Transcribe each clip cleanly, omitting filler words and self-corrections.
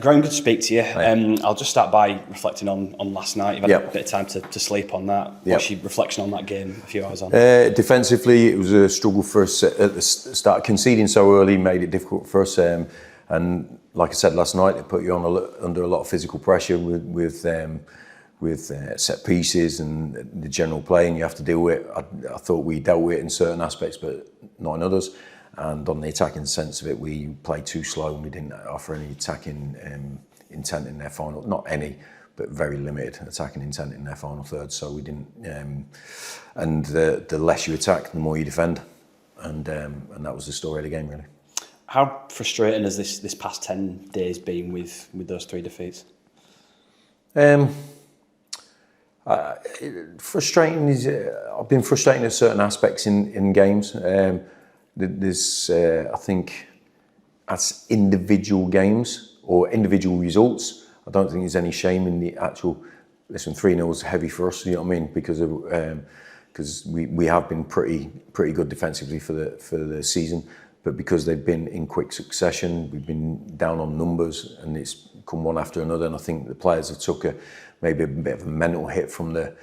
Graham, good to speak to you. I'll just start by reflecting on last night. You've had a bit of time to sleep on that. What's your reflection on that game a few hours on? Defensively, it was a struggle for us at the start. Conceding so early made it difficult for us. And like I said last night, it put you under a lot of physical pressure with set pieces and the general play, and you have to deal with it. I thought we dealt with it in certain aspects, but not in others. And on the attacking sense of it, we played too slow and we didn't offer any attacking intent in their final, not any, but very limited attacking intent in their final third. So we didn't, and the less you attack, the more you defend. And that was the story of the game, really. How frustrating has this past 10 days been with those 3 defeats? Frustrating is, I've been frustrated in certain aspects in games. There's, I think, as individual games or individual results, I don't think there's any shame in the actual. Listen, 3-0 is heavy for us. You know what I mean? Because we have been pretty good defensively for the season, but because they've been in quick succession, we've been down on numbers, and it's come one after another. And I think the players have took maybe a bit of a mental hit from the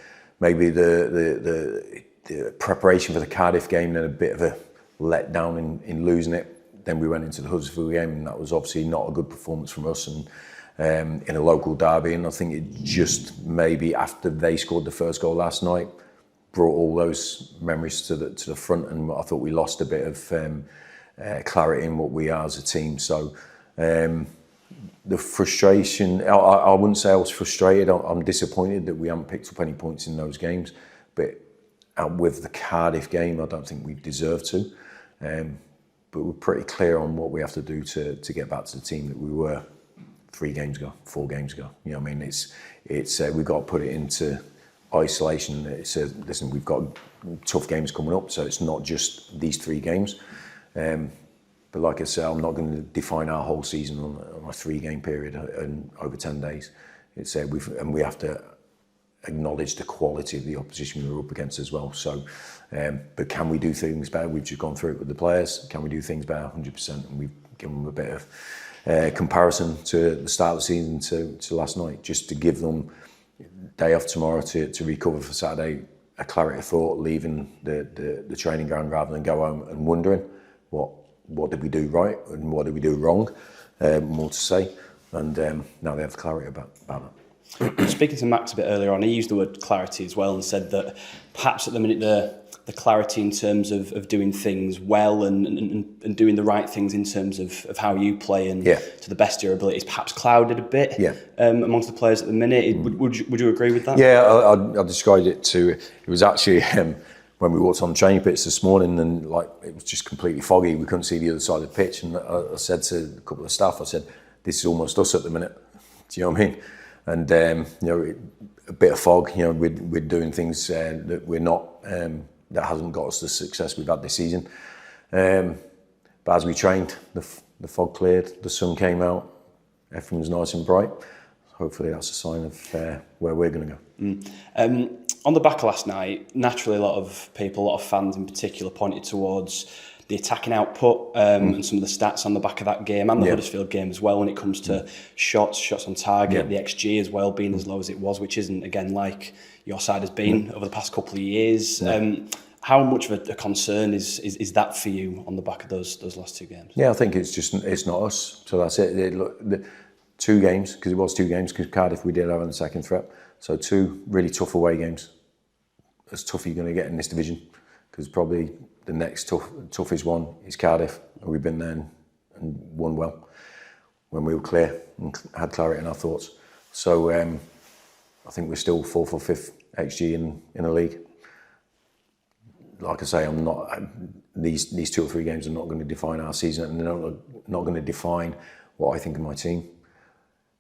preparation for the Cardiff game, then a bit of a let down in losing it. Then we went into the Huddersfield game, and that was obviously not a good performance from us, and in a local derby. And I think it just maybe after they scored the first goal last night brought all those memories to the front, and I thought we lost a bit of clarity in what we are as a team. So the frustration, I wouldn't say I was frustrated. I'm disappointed that we haven't picked up any points in those games, but with the Cardiff game, I don't think we deserved to. But we're pretty clear on what we have to do to get back to the team that we were 4 games ago. You know what I mean? It's we've got to put it into isolation. It's listen, we've got tough games coming up, so it's not just these 3 games. But like I said, I'm not going to define our whole season on a 3-game period and over 10 days. It's we have to acknowledge the quality of the opposition we were up against as well. So, but can we do things better? We've just gone through it with the players. Can we do things better? 100%. And we've given them a bit of comparison to the start of the season to last night, just to give them day off tomorrow to recover for Saturday, a clarity of thought, leaving the training ground rather than go home and wondering what did we do right and what did we do wrong. More to say, and now they have clarity about that. Speaking to Max a bit earlier on, he used the word clarity as well and said that perhaps at the minute the clarity in terms of doing things well and doing the right things in terms of how you play and to the best of your ability is perhaps clouded a bit amongst the players at the minute. Would you agree with that? Yeah, I described it to, it was actually when we walked on the training pitch this morning, and like it was just completely foggy, we couldn't see the other side of the pitch, and I said to a couple of staff, I said, this is almost us at the minute. Do you know what I mean? And you know, a bit of fog. You know, we're doing things that we're not. That hasn't got us the success we've had this season. But as we trained, the fog cleared, the sun came out, everything was nice and bright. Hopefully, that's a sign of where we're going to go. On the back of last night, naturally, a lot of people, a lot of fans in particular, pointed towards the attacking output and some of the stats on the back of that game and the Huddersfield game as well when it comes to shots on target, the XG as well being as low as it was, which isn't, again, like your side has been over the past couple of years. How much of a concern is that for you on the back of those last 2 games? Yeah, I think it's not us. So that's it. Look, the 2 games, because it was 2 games, because Cardiff we did have in the second threat. So 2 really tough away games. As tough as you're going to get in this division, because probably the next toughest one is Cardiff, and we've been there and won well when we were clear and had clarity in our thoughts. So I think we're still 4th or 5th XG in the league. Like I say, I'm not. These 2 or 3 games are not going to define our season, and they're not going to define what I think of my team,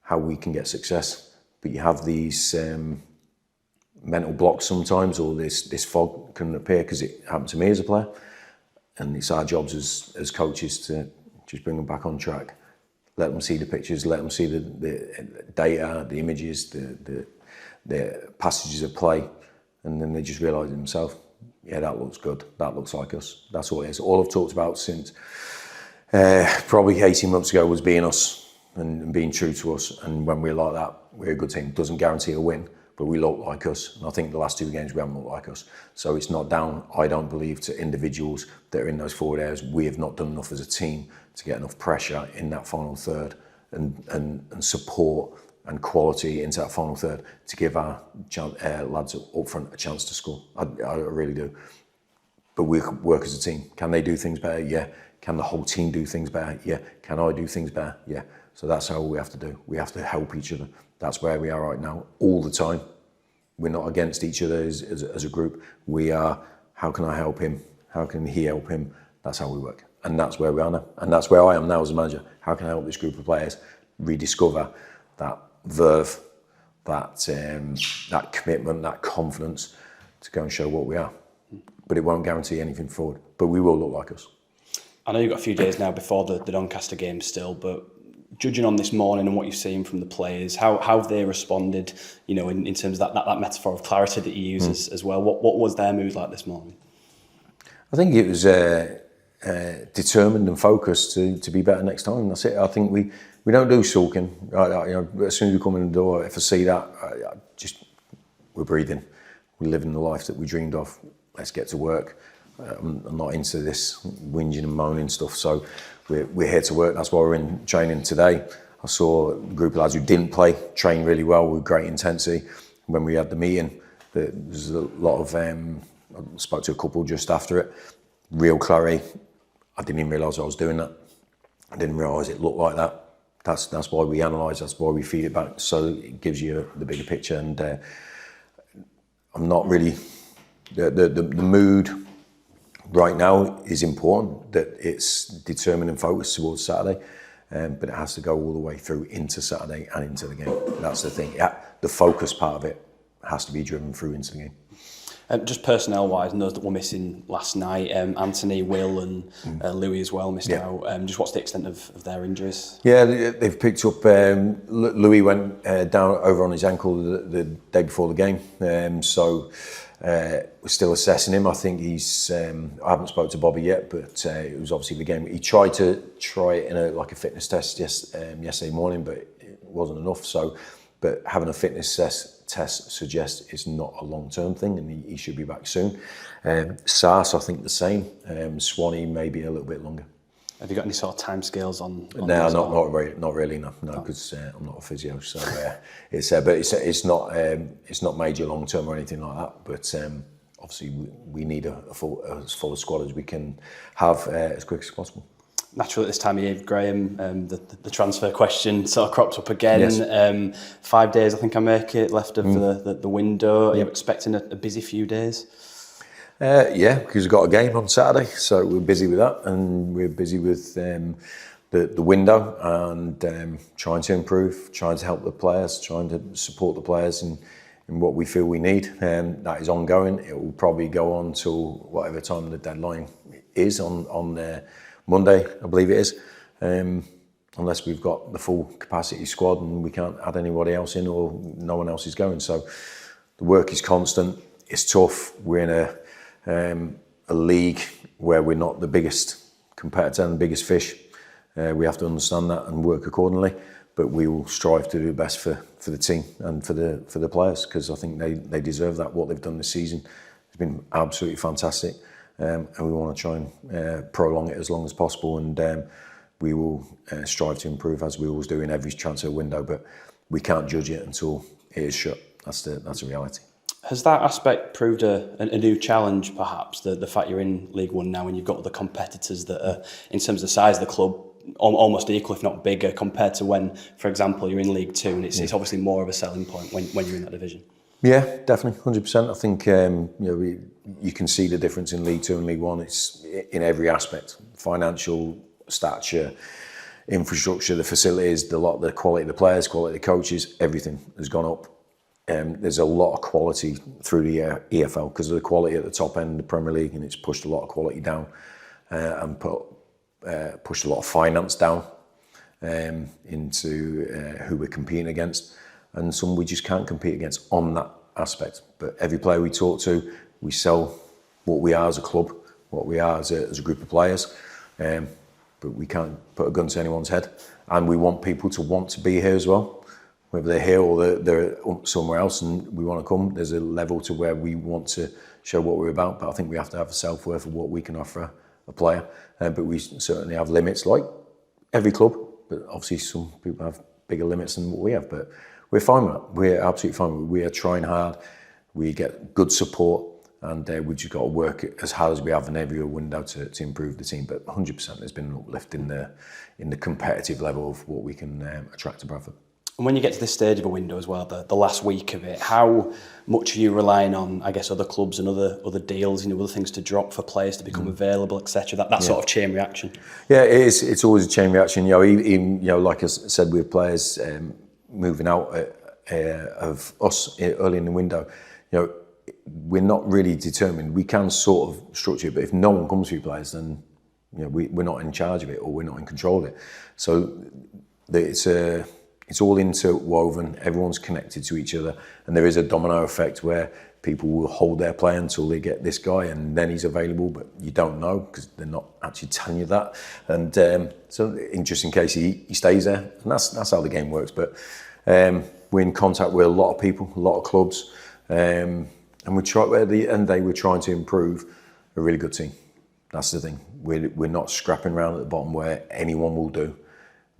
how we can get success. But you have these mental blocks sometimes, or this fog can appear, because it happened to me as a player, and it's our jobs as coaches to just bring them back on track, let them see the pictures, let them see the data, the images, the passages of play, and then they just realise it themselves. yeah, that looks good. That looks like us. That's all it is. All I've talked about since probably 18 months ago was being us and being true to us. And when we're like that, we're a good team. Doesn't guarantee a win, but we look like us. And I think the last 2 games we haven't looked like us. So it's not down, I don't believe, to individuals that are in those forward areas. We have not done enough as a team to get enough pressure in that final third and support and quality into that final third to give our lads up front a chance to score. I really do. But we work as a team. Can they do things better? Yeah. Can the whole team do things better? Yeah. Can I do things better? Yeah. So that's how we have to do. We have to help each other. That's where we are right now, all the time. We're not against each other as a group. We are, how can I help him? How can he help him? That's how we work. And that's where we are now. And that's where I am now as a manager. How can I help this group of players rediscover that verve, that commitment, that confidence to go and show what we are. But it won't guarantee anything forward. But we will look like us. I know you've got a few days now before the Doncaster game still, but judging on this morning and what you've seen from the players, how have they responded, you know, in terms of that metaphor of clarity that you use as well? What was their mood like this morning? I think it was determined and focused to be better next time. That's it. I think we don't do sulking. You know, as soon as we come in the door, if I see that, we're breathing. We're living the life that we dreamed of. Let's get to work. I'm not into this whinging and moaning stuff. So we're here to work. That's why we're in training today. I saw a group of lads who didn't play train really well with great intensity. When we had the meeting, there was a lot of. I spoke to a couple just after it. Real clarity. I didn't even realise I was doing that. I didn't realise it looked like that. That's why we analyse. That's why we feed it back. So it gives you the bigger picture. And I'm not really the mood right now is important. That it's determined and focused towards Saturday, but it has to go all the way through into Saturday and into the game. That's the thing. Yeah, the focus part of it has to be driven through into the game. Just personnel-wise, and those that were missing last night, Anthony, Will and Louis as well missed out. Just what's the extent of their injuries? Yeah, they've picked up, Louis went down over on his ankle the day before the game, so we're still assessing him. I think he's, I haven't spoken to Bobby yet, but it was obviously the game. He tried it in a fitness test yesterday morning, but it wasn't enough. So, but having a fitness test suggests it's not a long-term thing, and he should be back soon. Sars, I think the same. Swanee maybe a little bit longer. Have you got any sort of timescales on? No, not really. No, because I'm not a physio. So it's not major long-term or anything like that. But obviously we need as full a squad as we can have as quick as possible. Naturally, at this time of year, Graham, the transfer question sort of cropped up again. Yes. 5 days, I think I make it, left of the window. Are you expecting a busy few days? Yeah, because we've got a game on Saturday, so we're busy with that, and we're busy with the window and trying to improve, trying to help the players, trying to support the players in what we feel we need. That is ongoing. It will probably go on till whatever time the deadline is on Monday, I believe it is, unless we've got the full capacity squad and we can't add anybody else in or no one else is going. So the work is constant. It's tough. We're in a league where we're not the biggest competitor and the biggest fish. We have to understand that and work accordingly. But we will strive to do the best for the team and for the players, because I think they deserve that. What they've done this season has been absolutely fantastic. And we want to try and prolong it as long as possible, and we will strive to improve as we always do in every transfer window, but we can't judge it until it is shut. That's the reality. Has that aspect proved a new challenge, perhaps, the fact you're in League One now and you've got other competitors that are, in terms of the size of the club, almost equal, if not bigger, compared to when, for example, you're in League Two, and it's obviously more of a selling point when you're in that division? Yeah, definitely, 100%. I think you can see the difference in League Two and League One. It's in every aspect: financial, stature, infrastructure, the facilities, the quality of the players, quality of the coaches. Everything has gone up. There's a lot of quality through the EFL because of the quality at the top end of the Premier League, and it's pushed a lot of quality down and pushed a lot of finance down into who we're competing against. And some we just can't compete against on that aspect. But every player we talk to, we sell what we are as a club, what we are as a group of players. But we can't put a gun to anyone's head. And we want people to want to be here as well. Whether they're here or they're somewhere else and we want to come, there's a level to where we want to show what we're about. But I think we have to have a self-worth of what we can offer a player. But we certainly have limits, like every club. But obviously some people have bigger limits than what we have. But we're fine with that. We're absolutely fine with it. We are trying hard. We get good support. And we've just got to work as hard as we have in every window to improve the team. But 100% there's been an uplift in the competitive level of what we can attract to Bradford. And when you get to this stage of a window as well, the last week of it, how much are you relying on, I guess, other clubs and other deals, other things to drop for players to become available, etc. That sort of chain reaction. Yeah, it is. It's always a chain reaction. Even like I said, with players moving out of us early in the window, we're not really determined. We can sort of structure it, but if no one comes for players, then we're not in charge of it or we're not in control of it. So it's all interwoven. Everyone's connected to each other, and there is a domino effect where people will hold their player until they get this guy, and then he's available, but you don't know because they're not actually telling you that. And so, in just in case he stays there, and that's how the game works. But we're in contact with a lot of people, a lot of clubs. And we try. At the end of the day, we're trying to improve a really good team. That's the thing. We're not scrapping around at the bottom where anyone will do.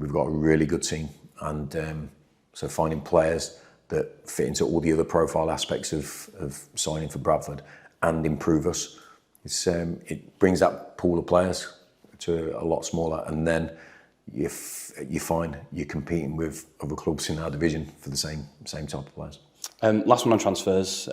We've got a really good team, and so finding players that fit into all the other profile aspects of signing for Bradford and improve us. It brings that pool of players to a lot smaller, and then you find you're competing with other clubs in our division for the same type of players. Last one on transfers.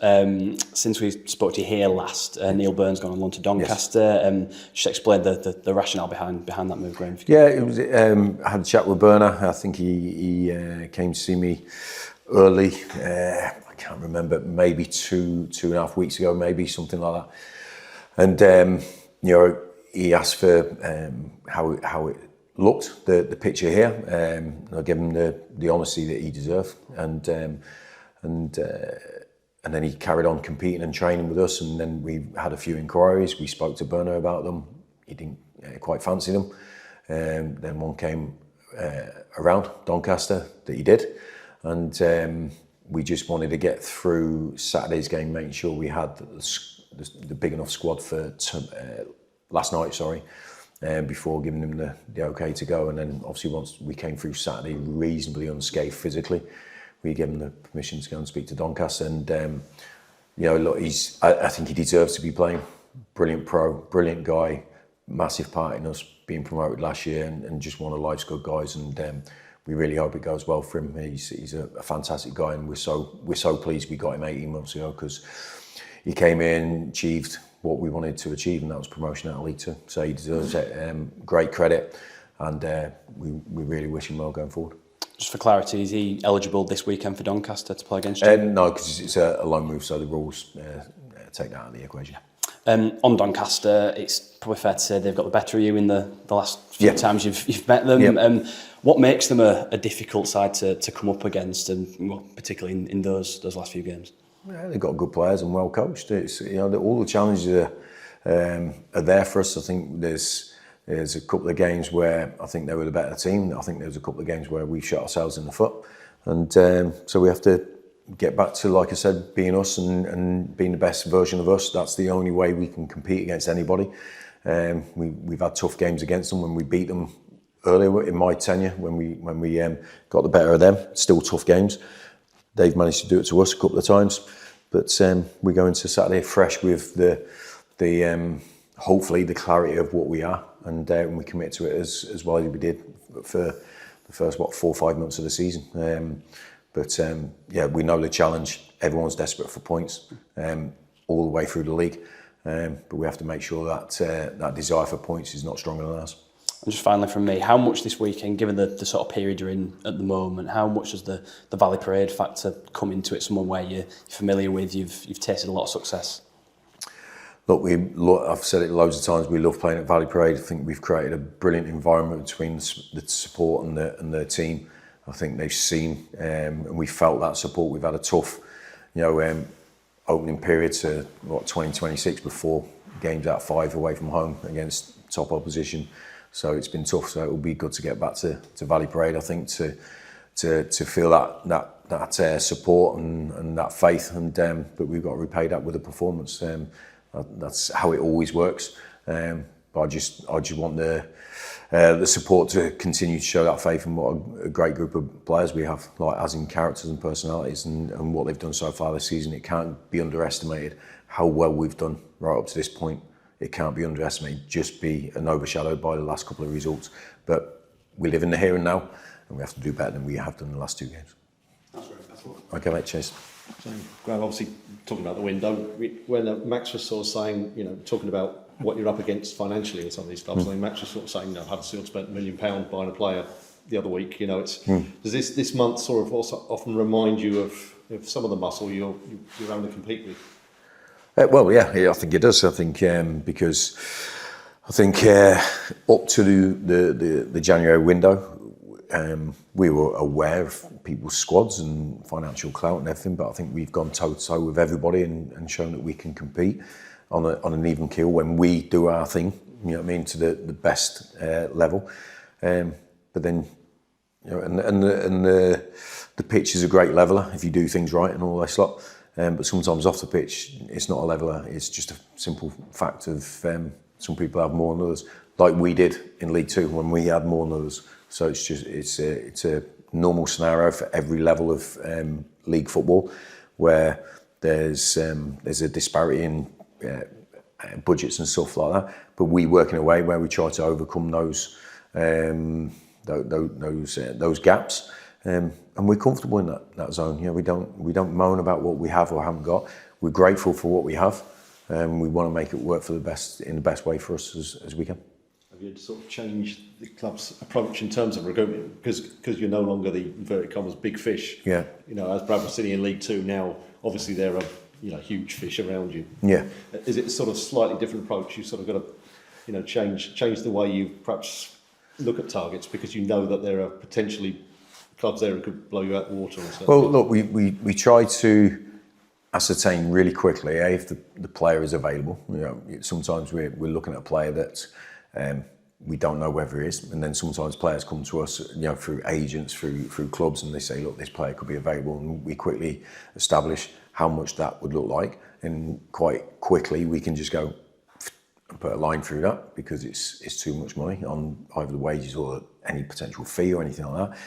Since we spoke to you here last, Neil Byrne's gone on loan to Doncaster. Yes. Just explain the rationale behind that move, Graham. Yeah, it was. I had a chat with Byrne. I think he came to see me early. I can't remember, maybe two and a half weeks ago, maybe something like that. And he asked for how it looked, the picture here. I gave him the honesty that he deserved, and then he carried on competing and training with us, and then we had a few inquiries. We spoke to Byrne about them. He didn't quite fancy them. Then one came around Doncaster that he did, and we just wanted to get through Saturday's game, making sure we had the big enough squad for last night. Before giving him the okay to go, and then obviously once we came through Saturday reasonably unscathed physically, we gave him the permission to go and speak to Doncaster. And look, I think he deserves to be playing. Brilliant pro, brilliant guy, massive part in us being promoted last year, and just one of life's good guys. And we really hope it goes well for him. He's a fantastic guy, and we're so pleased we got him 18 months ago, because he came in, achieved what we wanted to achieve, and that was promotion out of League Two. So he deserves great credit, and we really wish him well going forward. Just for clarity, is he eligible this weekend for Doncaster to play against you? No, because it's a loan move, so the rules take that out of the equation. On Doncaster, it's probably fair to say they've got the better of you in the last few times you've met them. Yep. What makes them a difficult side to come up against, and particularly in those last few games? Yeah, they've got good players and well coached. It's all the challenges are there for us. I think there's a couple of games where I think they were the better team. I think there's a couple of games where we shot ourselves in the foot, and so we have to get back to, like I said, being us and being the best version of us. That's the only way we can compete against anybody. We've had tough games against them when we beat them earlier in my tenure, when we got the better of them. Still tough games. They've managed to do it to us a couple of times, but we go into Saturday fresh with the hopefully the clarity of what we are, and we commit to it as well as we did for the first 4 or 5 months of the season. But we know the challenge. Everyone's desperate for points all the way through the league, but we have to make sure that that desire for points is not stronger than ours. And just finally from me, how much this weekend, given the sort of period you're in at the moment, how much does the Valley Parade factor come into it? Someone where you're familiar with, you've tasted a lot of success. Look, I've said it loads of times, we love playing at Valley Parade. I think we've created a brilliant environment between the support and the team. I think they've seen and we felt that support. We've had a tough, opening period to 2026 before games out of 5 away from home against top opposition. So it's been tough. So it will be good to get back to Valley Parade, I think, to feel that support and that faith. But we've got to repay that with a performance. That's how it always works. But I just want the support to continue to show that faith in what a great group of players we have, like as in characters and personalities, and what they've done so far this season. It can't be underestimated how well we've done right up to this point. It can't be underestimated, just be overshadowed by the last couple of results. But we live in the here and now, and we have to do better than we have done in the last 2 games. That's right. That's what. Okay, mate, cheers. So, Graham, obviously talking about the window, when Max was sort of saying, talking about what you're up against financially in some of these clubs, I think Max was sort of saying, Huddersfield spent £1 million buying a player the other week. Does this month sort of also often remind you of some of the muscle you're having to compete with? Well, yeah, I think it does. I think because I think up to the January window, we were aware of people's squads and financial clout and everything, but I think we've gone toe to toe with everybody and shown that we can compete on an even keel when we do our thing. You know what I mean, to the best level. But then, and the pitch is a great leveler if you do things right and all this lot. But sometimes off the pitch, it's not a leveler. It's just a simple fact of some people have more than others, like we did in League Two when we had more than others. So it's a normal scenario for every level of league football, where there's a disparity in budgets and stuff like that. But we work in a way where we try to overcome those gaps. And we're comfortable in that zone. We don't moan about what we have or haven't got. We're grateful for what we have, and we want to make it work for the best way for us as we can. Have you sort of changed the club's approach in terms of recruitment because you're no longer the inverted commas big fish? Yeah. As Bradford City in League Two now, obviously there are huge fish around you. Yeah. Is it sort of slightly different approach? You sort of got to change the way you perhaps look at targets because you know that there are potentially clubs there who could blow you out the water. Well, look, we try to ascertain really quickly if the player is available. Sometimes we're looking at a player that we don't know whether he is, and then sometimes players come to us, through agents, through clubs, and they say, look, this player could be available, and we quickly establish how much that would look like, and quite quickly we can just go and put a line through that because it's too much money on either the wages or any potential fee or anything like that.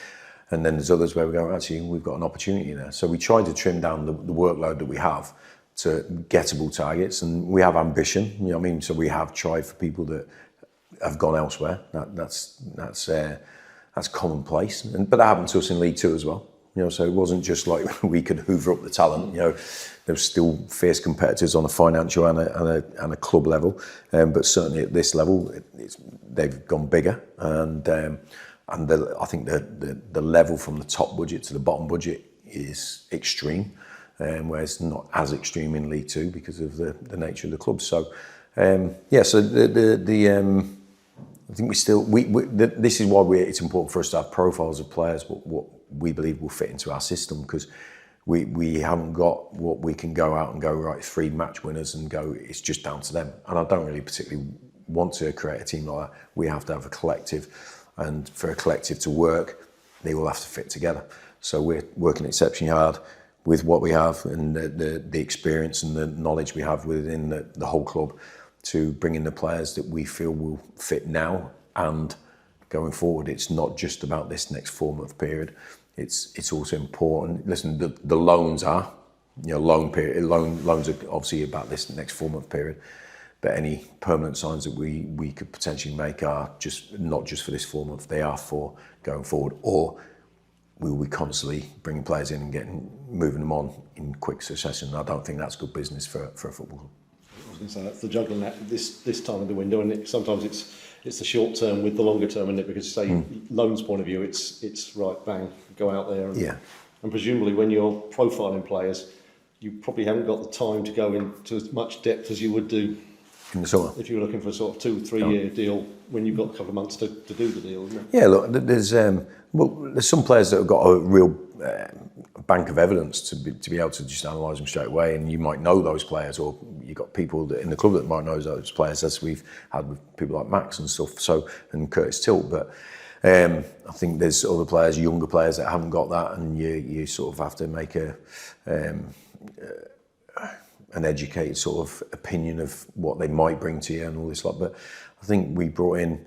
And then there's others where we go, actually, we've got an opportunity there. So we try to trim down the workload that we have to gettable targets, and we have ambition. So we have tried for people that have gone elsewhere. That's commonplace. But that happened to us in League Two as well. So it wasn't just like we could hoover up the talent. There were still fierce competitors on a financial and a club level. But certainly at this level, they've gone bigger. And I think the level from the top budget to the bottom budget is extreme, whereas not as extreme in League Two because of the nature of the club. So, so I think this is why it's important for us to have profiles of players, what we believe will fit into our system, because we haven't got what we can go out and go, right, 3 match winners and go, it's just down to them. And I don't really particularly want to create a team like that. We have to have a collective. And for a collective to work, they will have to fit together. So we're working exceptionally hard with what we have and the experience and the knowledge we have within the whole club to bring in the players that we feel will fit now and going forward. It's not just about this next 4-month period. It's also important. Listen, the loans are, loans are obviously about this next 4-month period. But any permanent signs that we could potentially make are not just for this 4 months, they are for going forward. Or we will be constantly bringing players in and moving them on in quick succession. I don't think that's good business for a football club. I was going to say that's the juggling that this time of the window, and sometimes it's the short term with the longer term, isn't it? Because say loans point of view, it's right, bang, go out there, and presumably when you're profiling players, you probably haven't got the time to go into as much depth as you would do in the summer. If you were looking for a sort of 2-3 year deal, when you've got a couple of months to do the deal, isn't it? Yeah, look, there's some players that have got a real bank of evidence to be able to just analyse them straight away, and you might know those players, or you've got people in the club that might know those players, as we've had with people like Max and stuff, and Curtis Tilt. But I think there's other players, younger players, that haven't got that, and you sort of have to make an educated sort of opinion of what they might bring to you and all this lot. But I think we brought in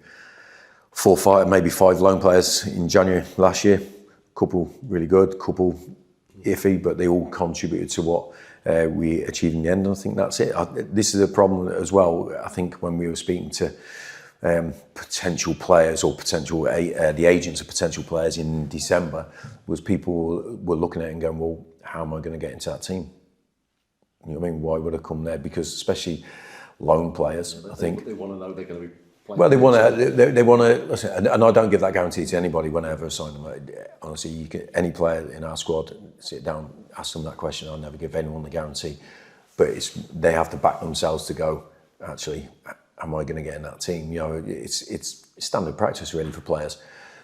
4, 5, maybe 5 loan players in January last year. Couple really good, couple iffy, but they all contributed to what we achieved in the end. And I think that's it. This is a problem as well. I think when we were speaking to potential players or the agents of potential players in December, was people were looking at it and going, well, how am I going to get into that team? You know what I mean? Why would I come there? Because especially loan players, I think they want to know they're going to be playing. Well, they want to listen, and I don't give that guarantee to anybody when I ever sign them. Honestly, you get any player in our squad, sit down, ask them that question. I'll never give anyone the guarantee, but they have to back themselves to go, actually, am I going to get in that team? You know, it's standard practice really for players.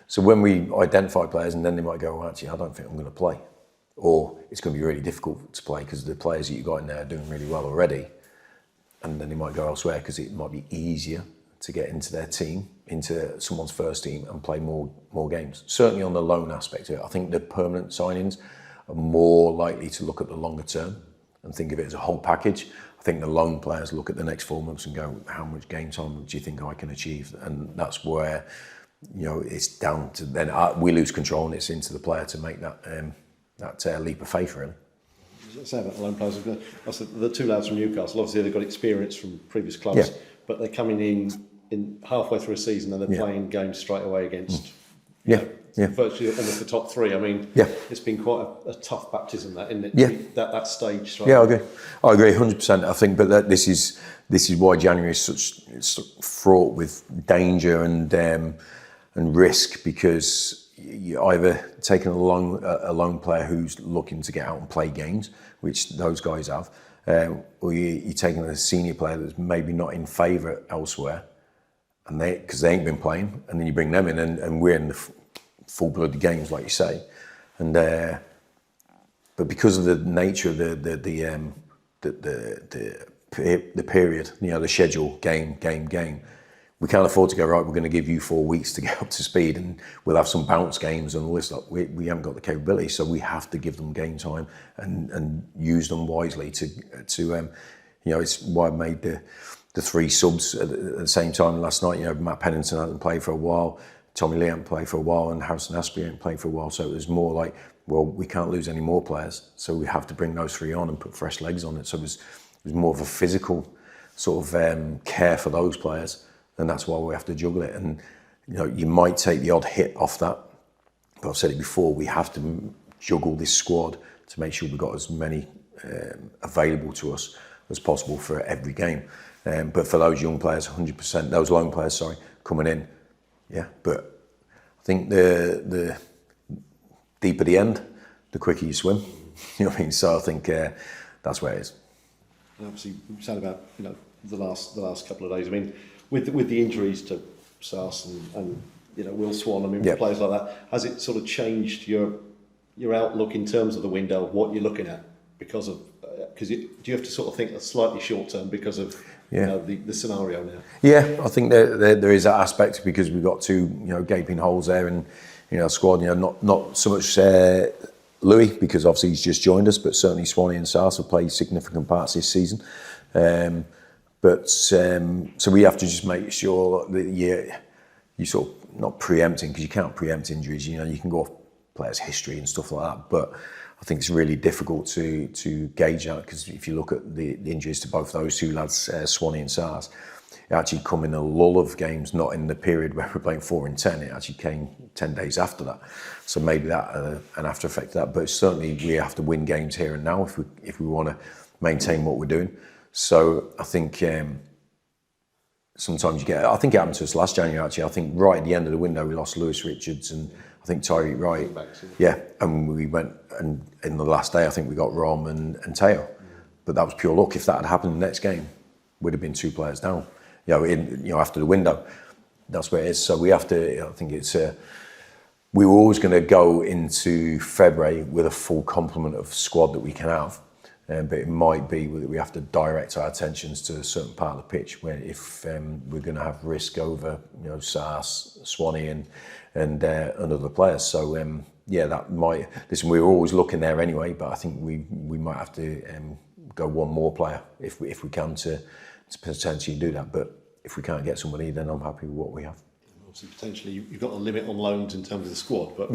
So when we identify players, and then they might go, well, actually, I don't think I'm going to play. Or it's going to be really difficult to play because the players that you've got in there are doing really well already, and then they might go elsewhere because it might be easier to get into their team, into someone's first team, and play more games. Certainly on the loan aspect of it, I think the permanent signings are more likely to look at the longer term and think of it as a whole package. I think the loan players look at the next 4 months and go, how much game time do you think I can achieve? And that's where, you know, it's down to then we lose control, and it's into the player to make that leap of faith, really. Say about the loan players, the 2 lads from Newcastle, obviously they've got experience from previous clubs, but they're coming in halfway through a season and they're playing games straight away against virtually almost the top 3. I mean, it's been quite a tough baptism, that, isn't it? Yeah. That stage. Yeah, I agree 100%. I think, but this is why January is such fraught with danger and risk, because you either taking a lone player who's looking to get out and play games, which those guys have, or you're taking a senior player that's maybe not in favour elsewhere, and because they ain't been playing, and then you bring them in, and we're in the full-blooded games, like you say, and but because of the nature of the period, you know, the schedule, game. We can't afford to go, right, we're going to give you 4 weeks to get up to speed, and we'll have some bounce games and all this stuff. We haven't got the capability, so we have to give them game time and use them wisely to you know, it's why I made the 3 subs at the same time last night. You know, Matt Pennington hasn't played for a while, Tommy Lee hasn't played for a while, and Harrison Aspie hasn't played for a while. So it was more like, well, we can't lose any more players, so we have to bring those 3 on and put fresh legs on it. So it was more of a physical sort of care for those players. And that's why we have to juggle it. And you know, you might take the odd hit off that, but I've said it before, we have to juggle this squad to make sure we've got as many available to us as possible for every game. But for those young players, 100%, those lone players, coming in, but I think the deeper the end, the quicker you swim. You know what I mean? So I think that's where it is. And obviously, you said about, you know, the last couple of days. I mean, with the injuries to Sars and you know, Will Swan, I mean, players like that, has it sort of changed your outlook in terms of the window, what you're looking at, because do you have to sort of think that's slightly short term because of you know, the scenario now? Yeah, I think there is that aspect, because we've got 2, you know, gaping holes there in, you know, squad. You know, not so much Louis, because obviously he's just joined us, but certainly Swanee and Sars have played significant parts this season. So we have to just make sure that you sort of not preempting, because you can't preempt injuries. You know, you can go off players' history and stuff like that, but I think it's really difficult to gauge that, because if you look at the injuries to both those 2 lads, Swanee and Sars, it actually come in a lull of games, not in the period where we're playing 4 and 10. It actually came 10 days after that. So maybe that an after effect of that. But certainly we have to win games here and now if we want to maintain what we're doing. So I think sometimes you get, I think it happened to us last January actually. I think right at the end of the window we lost Lewis Richards and I think Tyreek Wright. And we went, and in the last day I think we got Rom and Teo. But that was pure luck. If that had happened in the next game, we'd have been 2 players down. After the window, that's where it is. So we have to. I think it's. We were always going to go into February with a full complement of squad that we can have, but it might be that we have to direct our attentions to a certain part of the pitch where if we're going to have risk over, Sars, Swanee, and other players. So that might. Listen, we were always looking there anyway, but I think we might have to go one more player if we can to potentially do that. But if we can't get somebody, then I'm happy with what we have. Obviously, potentially, you've got a limit on loans in terms of the squad, but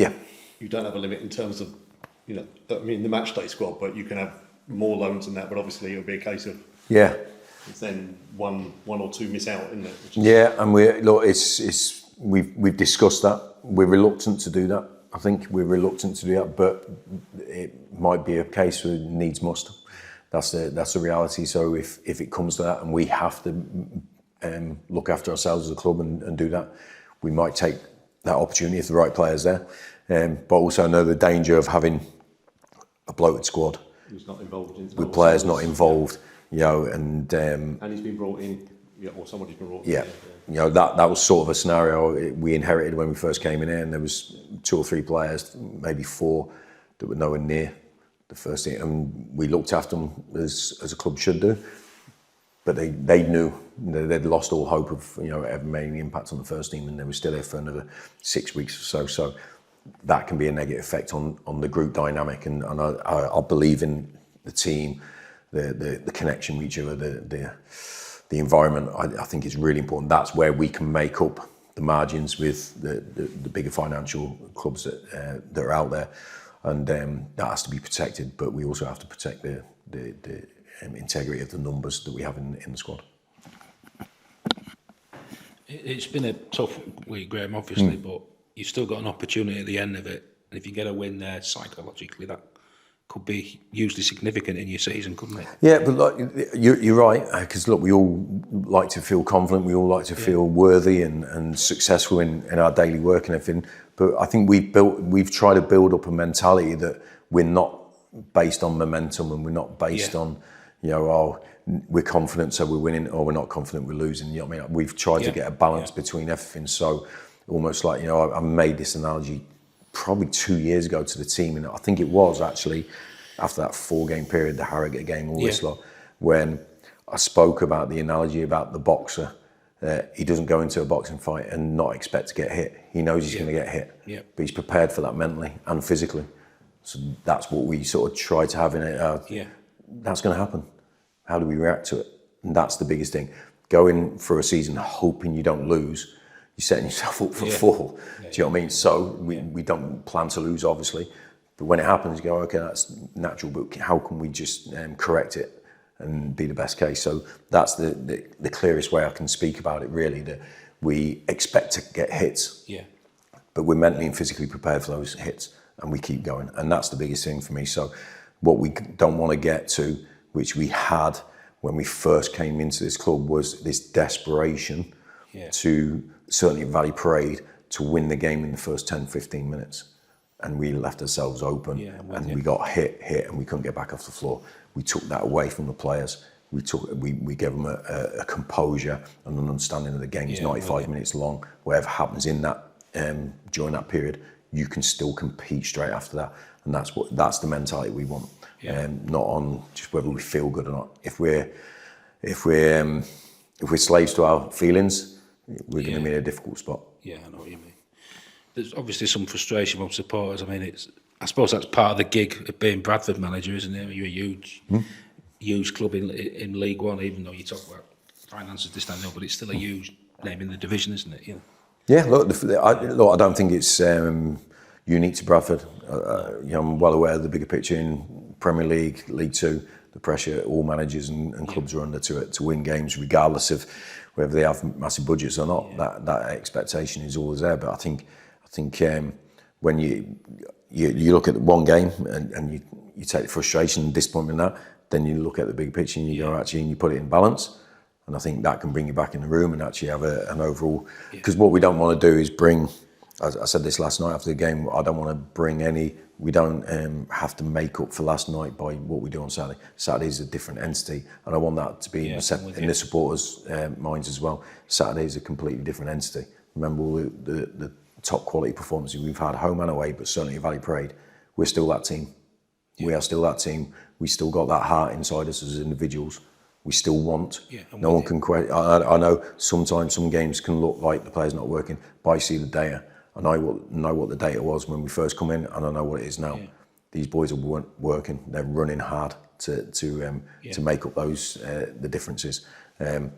you don't have a limit in terms of, the match day squad, but you can have more loans than that. But obviously, it'll be a case of it's then one or two miss out, isn't it? And we've discussed that. We're reluctant to do that. I think we're reluctant to do that, but it might be a case where it needs must. That's the reality. So if it comes to that, and we have to look after ourselves as a club and do that, we might take that opportunity if the right player's there. But also know the danger of having a bloated squad who's not involved with players not involved, and he's been brought in, or somebody's been brought in. That was sort of a scenario we inherited when we first came in here, and there was 2 or 3 players, maybe 4, that were nowhere near the first team, and we looked after them as a club should do. But they knew they'd lost all hope of ever making an impact on the first team, and they were still here for another 6 weeks or so. So that can be a negative effect on the group dynamic, and I believe in the team, the connection with each other, the environment. I think is really important. That's where we can make up the margins with the bigger financial clubs that are out there, and that has to be protected. But we also have to protect the integrity of the numbers that we have in the squad. It's been a tough week, Graham, obviously, but you've still got an opportunity at the end of it. And if you get a win there, psychologically, that could be hugely significant in your season, couldn't it? Yeah, but you're right, because we all like to feel confident, we all like to feel worthy and successful in our daily work and everything. But I think we've tried to build up a mentality that we're not based on momentum, and we're not based on, we're confident so we're winning, or we're not confident we're losing. You know what I mean? We've tried to get a balance between everything. So almost like, I made this analogy probably 2 years ago to the team, and I think it was actually after that 4-game period, the Harrogate game, all this lot, when I spoke about the analogy about the boxer. He doesn't go into a boxing fight and not expect to get hit. He knows he's going to get hit, but he's prepared for that mentally and physically. So that's what we sort of try to have in it. That's going to happen. How do we react to it? And that's the biggest thing. Going for a season hoping you don't lose, you're setting yourself up for a fall. Do you know what I mean? So we don't plan to lose, obviously. But when it happens, you go, okay, that's natural, but how can we just correct it and be the best case? So that's the clearest way I can speak about it, really, that we expect to get hits, but we're mentally and physically prepared for those hits, and we keep going. And that's the biggest thing for me. So what we don't want to get to, which we had when we first came into this club, was this desperation to, certainly at Valley Parade, to win the game in the first 10, 15 minutes. And we left ourselves open, and we got hit, and we couldn't get back off the floor. We took that away from the players. We gave them a composure and an understanding of the game is 95 minutes long. Whatever happens in that during that period, you can still compete straight after that, and that's the mentality we want. Not on just whether we feel good or not. If we're slaves to our feelings, we're going to be in a difficult spot. Yeah, I know what you mean. There's obviously some frustration from supporters. I mean, I suppose that's part of the gig of being Bradford manager, isn't it? You're a huge club in League One, even though you talk about finances this time, but it's still a huge name in the division, isn't it? Yeah, look, I don't think it's unique to Bradford. I'm well aware of the bigger picture in Premier League, League Two, the pressure all managers and clubs are under to win games, regardless of whether they have massive budgets or not. That expectation is always there. But I think when you look at one game and you take the frustration and disappointment in that, then you look at the big picture and you go and you put it in balance. And I think that can bring you back in the room and actually have an overall. Because what we don't want to do is bring I said this last night after the game. I don't want to bring any. We don't have to make up for last night by what we do on Saturday. Saturday's a different entity, and I want that to be in the supporters' minds as well. Saturday is a completely different entity. Remember all the top quality performances we've had, home and away, but certainly at Valley Parade. We're still that team. Yeah. We are still that team. We still got that heart inside us as individuals. We still want. Yeah, no one can question. I know sometimes some games can look like the player's not working, but I see the data. And I know what the data was when we first come in, and I know what it is now. Yeah. These boys are working. They're running hard to make up those the differences. And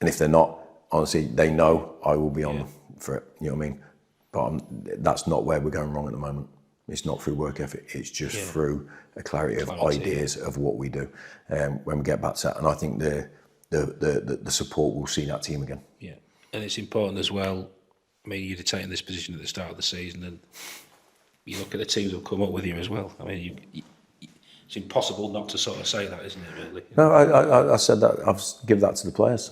if they're not, honestly, they know I will be on for it. You know what I mean? But that's not where we're going wrong at the moment. It's not through work ethic. It's just through a clarity of ideas of what we do when we get back to that. And I think the support will see that team again. Yeah, and it's important as well. I mean, you'd have taken this position at the start of the season, and you look at the teams that have come up with you as well. I mean, it's impossible not to sort of say that, isn't it, really? No, I said that. I've given that to the players.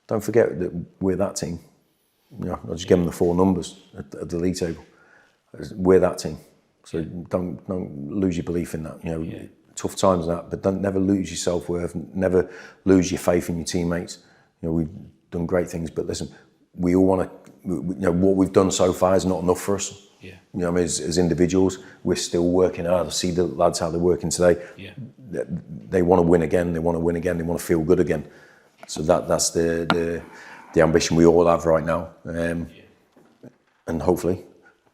Don't forget that we're that team. You know, I'll just give them the 4 numbers at the league table. We're that team. So don't lose your belief in that. You know, tough times and that, but don't never lose your self-worth. Never lose your faith in your teammates. You know, we've done great things, but listen, we all want to. You know, what we've done so far is not enough for us. Yeah. You know, I mean, as individuals, we're still working hard. I see the lads how they're working today. Yeah. They want to win again. They want to win again. They want to feel good again. So that's the ambition we all have right now. And hopefully,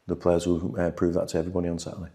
the players will prove that to everybody on Saturday.